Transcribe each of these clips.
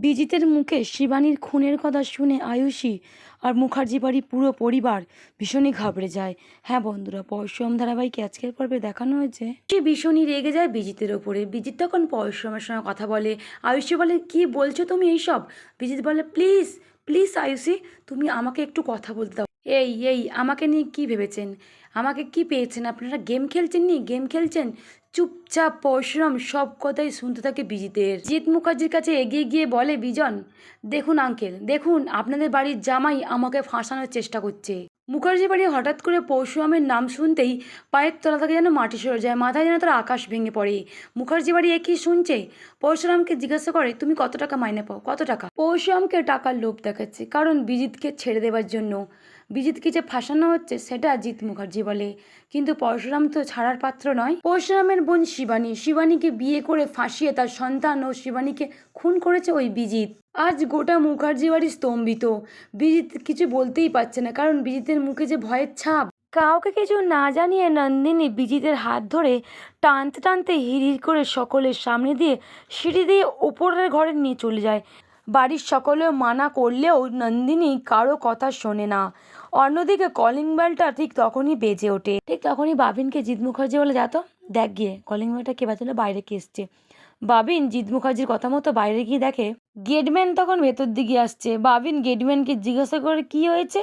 বিজিতের মুখে শিবানীর খুনের কথা শুনে আয়ুষী আর মুখার্জি বাড়ির পুরো পরিবার ভীষণই ঘাবড়ে যায়। হ্যাঁ বন্ধুরা, পরশুরাম ধারাবাহিকে আজকের পর্বে দেখানো হয়েছে সে ভীষণই রেগে যায় বিজিতের ওপরে। বিজিত তখন পরশুরামের সঙ্গে কথা বলে। আয়ুষী বলে, কি বলছো তুমি এইসব? বিজিত বলে, প্লিজ প্লিজ আয়ুষী, তুমি আমাকে একটু কথা বলতে দাও। এই আমাকে নিয়ে কি ভেবেছেন? আমাকে কি পেয়েছেন আপনারা? গেম খেলছেন নি? গেম খেলছেন? চুপচাপ পরশুরাম সব কথাই শুনতে থাকে বিজিতের। জিৎ মুখার্জির কাছে এগিয়ে গিয়ে বলে, বিজন দেখুন আঙ্কেল, দেখুন আপনাদের বাড়ির জামাই আমাকে ফাঁসানোর চেষ্টা করছে। মুখার্জি বাড়ি হঠাৎ করে পরশুরামের নাম শুনতেই পায়ের তলা থেকে যেন মাটি সরে যায়, মাথায় যেন তার আকাশ ভেঙে পড়ে। মুখার্জি বাড়ি একই শুনছে। পরশুরামকে জিজ্ঞাসা করে, তুমি কত টাকা মাইনে পাও? কত টাকা? পরশুরামকে টাকার লোভ দেখাচ্ছে, কারণ বিজিতকে ছেড়ে দেওয়ার জন্য। বিজিতকে যে ফাঁসানো হচ্ছে সেটা জিৎ মুখার্জি বলে, কিন্তু পরশুরাম তো ছাড়ার পাত্র নয়। পরশুরামের বোন শিবানীকে বিয়ে করে ফাঁসিয়ে তার সন্তান ও শিবানীকে খুন করেছে ওই বিজিত। আজ গোটা মুখার্জি বাড়ি স্তম্ভিত। বিজিত কিছু বলতেই পারছে না, কারণ বিজিতের মুখে যে ভয়ের ছাপ। কাউকে কিছু না জানিয়ে নন্দিনী বিজিতের হাত ধরে টানতে টানতে হিড়হিড় করে সকলের সামনে দিয়ে সিঁড়ি দিয়ে ওপরের ঘরে নিয়ে চলে যায়। বাড়ির সকলেও মানা করলেও নন্দিনী কারো কথা শোনে না। অন্যদিকে কলিং বেলটা ঠিক তখনই বেজে ওঠে। ঠিক তখনই বাবিনকে জিৎ মুখার্জি বলে, যা তো দেখ গিয়ে কলিং বেলটা কে বাজালো, বাইরে কে এসছে। বাবিন জিৎ মুখার্জির কথা মতো বাইরে গিয়ে দেখে গেটম্যান তখন ভেতর দিকে আসছে। বাবিন গেটম্যানকে জিজ্ঞাসা করে, কি হয়েছে?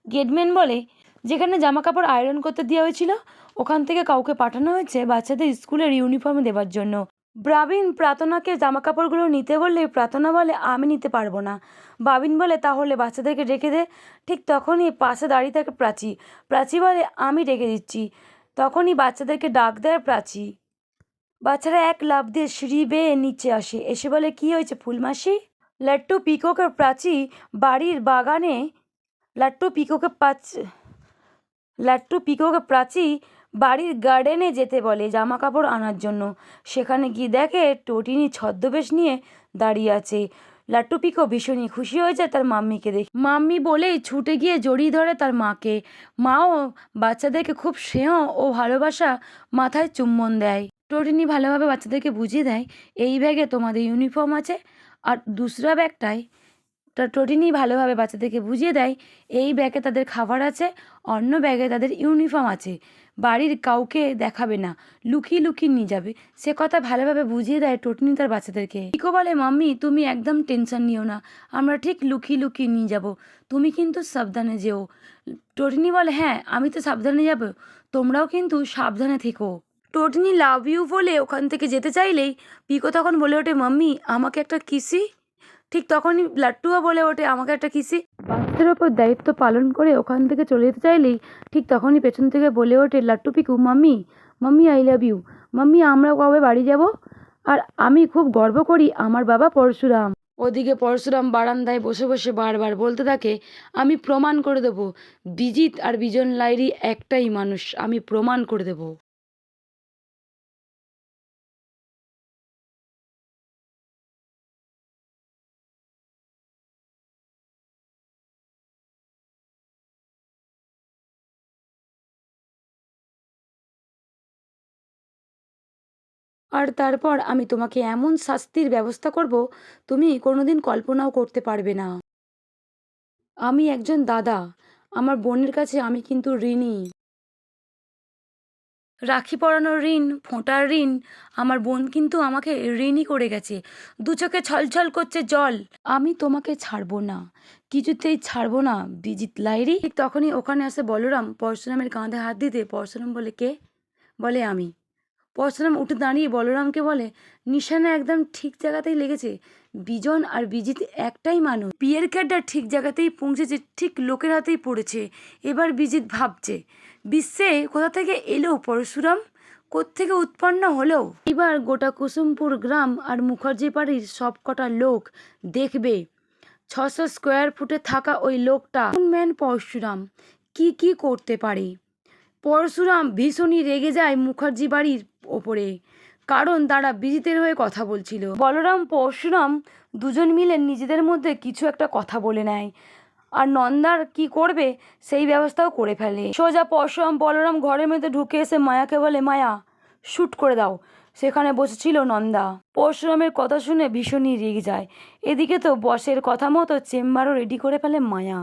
গেটম্যান বলে, যেখানে জামা কাপড় আয়রন করতে দেওয়া হয়েছিল ওখান থেকে কাউকে পাঠানো হয়েছে বাচ্চাদের স্কুলের ইউনিফর্ম দেওয়ার জন্য। বাবিন প্রার্থনাকে জামা কাপড়গুলো নিতে বললে প্রার্থনা বলে, আমি নিতে পারবো না। বাবিন বলে, তাহলে বাচ্চাদেরকে ডেকে দে। ঠিক তখনই পাশে দাঁড়িয়ে থাকে প্রাচী বলে, আমি ডেকে দিচ্ছি। তখনই বাচ্চাদেরকে ডাক দেয় প্রাচী। বাচ্চারা এক লাফ দিয়ে সিঁড়ি বেয়ে নিচে আসে, এসে বলে, কি হয়েছে ফুলমাসি? লাট্টু পিকোকে প্রাচী বাড়ির বাগানে লাট্টু পিকোকে প্রাচী বাড়ির গার্ডেনে যেতে বলে জামা কাপড় আনার জন্য। সেখানে গিয়ে দেখে টটিনি ছদ্মবেশ নিয়ে দাঁড়িয়ে আছে। লাট্টু পিকো ভীষণই খুশি হয়ে যায় তার মাম্মিকে দেখে। মাম্মি বলেই ছুটে গিয়ে জড়িয়ে ধরে তার মাকে। মাও বাচ্চাদেরকে খুব স্নেহ ও ভালোবাসা মাথায় চুম্বন দেয়। টটিনি ভালোভাবে বাচ্চাদেরকে বুঝিয়ে দেয়, এই ব্যাগে তোমাদের ইউনিফর্ম আছে, আর দুসরা ব্যাগটায় টটিনি ভালোভাবে বাচ্চাদেরকে বুঝিয়ে দেয়, এই ব্যাগে তাদের খাবার আছে, অন্য ব্যাগে তাদের ইউনিফর্ম আছে। বাড়ির কাউকে দেখাবে না, লুকিয়ে লুকিয়ে নিয়ে যাবে। সে কথা ভালোভাবে বুঝিয়ে দেয় টটিনি তার বাচ্চাদেরকে। পিকো বলে, মাম্মি তুমি একদম টেনশন নিও না, আমরা ঠিক লুকিয়ে লুকিয়ে নিয়ে যাব, তুমি কিন্তু সাবধানে যেও। টটিনি বলে, হ্যাঁ আমি তো সাবধানে যাব, তোমরাও কিন্তু সাবধানে থেকো। টটিনি লাভ ইউ বলে ওখান থেকে যেতে চাইলেই পিকো তখন বলে ওঠে, মাম্মি আমাকে একটা কিসি। ঠিক তখনই লাট্টুও বলে ওঠে, আমাকে একটা কিসি। বাচ্চাদের ওপর দায়িত্ব পালন করে ওখান থেকে চলে যেতে চাইলেই ঠিক তখনই পেছন থেকে বলে ওঠে Lattu Piku, mummy mummy I love you. Mummy আমরা কবে বাড়ি যাব? আর আমি খুব গর্ব করি আমার বাবা পরশুরাম। ওদিকে পরশুরাম বারান্দায় বসে বসে বারবার বলতে থাকে, আমি প্রমাণ করে দেবো বিজিত আর বিজন লাইরি একটাই মানুষ, আমি প্রমাণ করে দেবো। আর তারপর আমি তোমাকে এমন শাস্তির ব্যবস্থা করব তুমি কোনোদিন কল্পনাও করতে পারবে না। আমি একজন দাদা, আমার বোনের কাছে আমি কিন্তু ঋণী। রাখি পরানোর ঋণ, ফোঁটার ঋণ, আমার বোন কিন্তু আমাকে ঋণী করে গেছে। দু চোখে ছলছল করছে জল। আমি তোমাকে ছাড়বো না, কিছুতেই ছাড়বো না বিজিত লাইরি। ঠিক তখনই ওখানে আসে বলরাম। পরশুরামের কাঁধে হাত দিতে পরশুরাম বলে, কে? বলে, আমি। পরশুরাম উঠে দাঁড়িয়ে বলরামকে বলে, নিশানা একদম ঠিক জায়গাতেই লেগেছে। বিজন আর বিজিত একটাই মানুষ। বিয়ের ক্যাডটা ঠিক জায়গাতেই পৌঁছেছে, ঠিক লোকের হাতেই পড়েছে। এবার বিজিত ভাবছে, বিশ্বে কোথা থেকে এলো পরশুরাম, কোত্থেকে উৎপন্ন হলো? এবার গোটা কুসুমপুর গ্রাম আর মুখার্জি বাড়ির সব কটা লোক দেখবে 600 স্কোয়ার ফুটে থাকা ওই লোকটা ম্যান পরশুরাম কি করতে পারে। পরশুরাম ভীষণই রেগে যায় মুখার্জি বাড়ির ওপরে, কারণ তারা বিজিতের হয়ে কথা বলছিল। বলরাম পরশুরাম দুজন মিলে নিজেদের মধ্যে কিছু একটা কথা বলে নেয়, আর নন্দার কি করবে সেই ব্যবস্থাও করে ফেলে। সোজা পরশুরাম বলরাম ঘরের মধ্যে ঢুকে এসে মায়াকে বলে, মায়া শ্যুট করে দাও। সেখানে বসেছিল নন্দা। পরশুরামের কথা শুনে ভীষণই রেগে যায়। এদিকে তো বসের কথা মতো চেম্বারও রেডি করে ফেলে মায়া।